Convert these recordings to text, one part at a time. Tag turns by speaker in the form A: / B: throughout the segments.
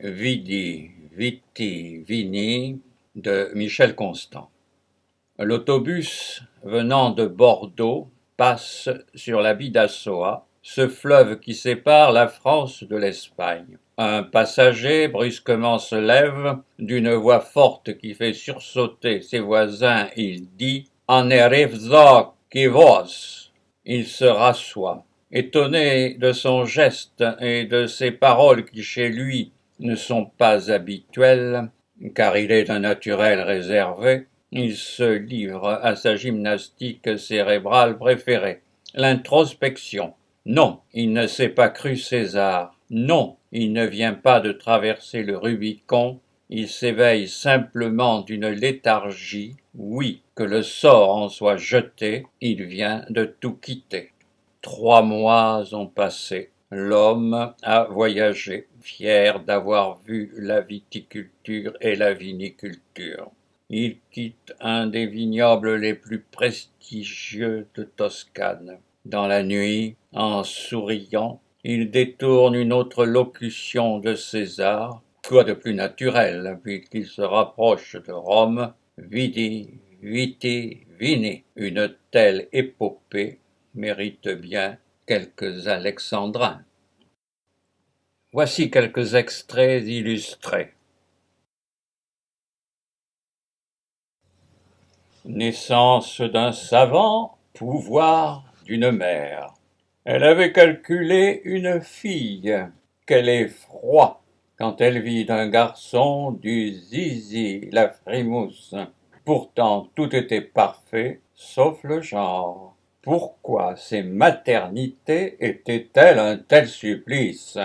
A: Vidi, Viti, Vini de Michel Constant. L'autobus venant de Bordeaux passe sur la Bidassoa, ce fleuve qui sépare la France de l'Espagne. Un passager brusquement se lève, d'une voix forte qui fait sursauter ses voisins, il dit « En arrivzo qui vos ». Il se rassoit. Étonné de son geste et de ses paroles qui chez lui ne sont pas habituelles, car il est d'un naturel réservé, il se livre à sa gymnastique cérébrale préférée, l'introspection. Non, il ne s'est pas cru César. Non, il ne vient pas de traverser le Rubicon. Il s'éveille simplement d'une léthargie. Oui, que le sort en soit jeté, il vient de tout quitter. 3 mois ont passé. L'homme a voyagé, fier d'avoir vu la viticulture et la viniculture. Il quitte un des vignobles les plus prestigieux de Toscane. Dans la nuit, en souriant, il détourne une autre locution de César, quoi de plus naturel, puisqu'il se rapproche de Rome, Vidi, Viti, Vini. Une telle épopée mérite bien quelques alexandrins. Voici quelques extraits illustrés. Naissance d'un savant, pouvoir d'une mère. Elle avait calculé une fille, quel effroi quand elle vit d'un garçon du zizi la frimousse. Pourtant tout était parfait, sauf le genre. Pourquoi ces maternités étaient-elles un tel supplice?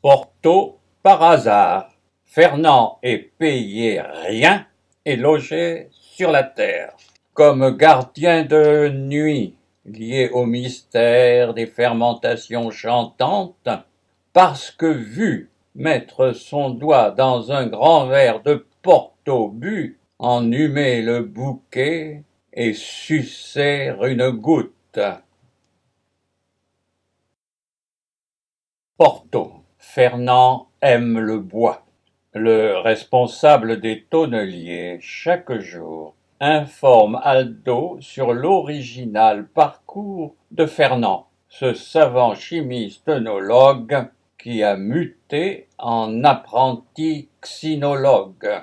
A: Porto par hasard. Fernand est payé rien et logé sur la terre, comme gardien de nuit, lié au mystère des fermentations chantantes, parce que vu mettre son doigt dans un grand verre de Porto bu, en humer le bouquet et sucer une goutte. Porto. Fernand aime le bois. Le responsable des tonneliers, chaque jour, informe Aldo sur l'original parcours de Fernand, ce savant chimiste-œnologue qui a muté en apprenti xynologue.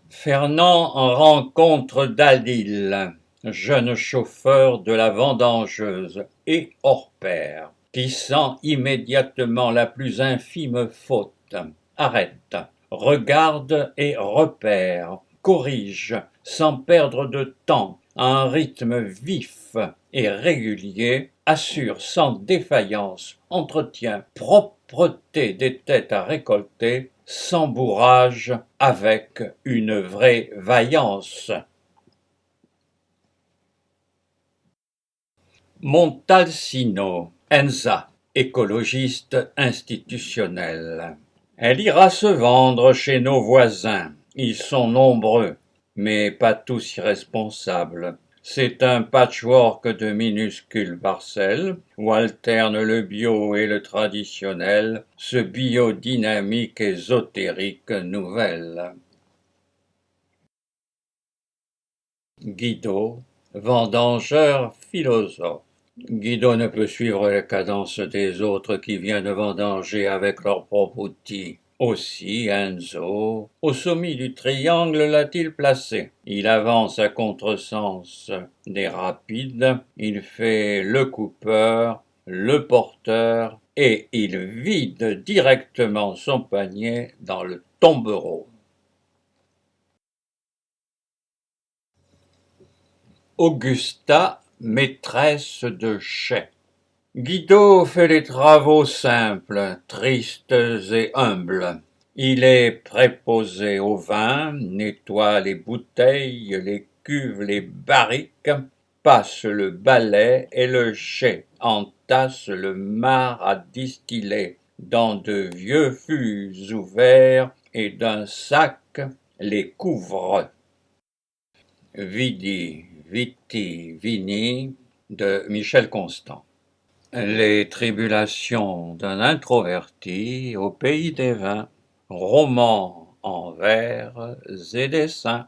A: Fernand rencontre Dalil, jeune chauffeur de la vendangeuse et hors pair, qui sent immédiatement la plus infime faute, arrête, regarde et repère, corrige, sans perdre de temps, à un rythme vif et régulier, assure sans défaillance, entretient propreté des têtes à récolter, sans bourrage, avec une vraie vaillance. Montalcino, Enza, écologiste institutionnel. Elle ira se vendre chez nos voisins. Ils sont nombreux, mais pas tous irresponsables. C'est un patchwork de minuscules parcelles, où alternent le bio et le traditionnel, ce biodynamique ésotérique nouvelle. Guido, vendangeur philosophe. Guido ne peut suivre la cadence des autres qui viennent de vendanger avec leurs propres outils. Aussi Enzo, au sommet du triangle, l'a-t-il placé. Il avance à contresens des rapides, il fait le coupeur, le porteur, et il vide directement son panier dans le tombereau. Augusta, maîtresse de chais. Guido fait les travaux simples, tristes et humbles. Il est préposé au vin, nettoie les bouteilles, les cuves, les barriques, passe le balai et le chai, entasse le marc à distiller dans de vieux fûts ouverts et d'un sac les couvre. Vidi, Viti, Vini de Michel Constant. Les tribulations d'un introverti au pays des vins, romans en vers et dessins.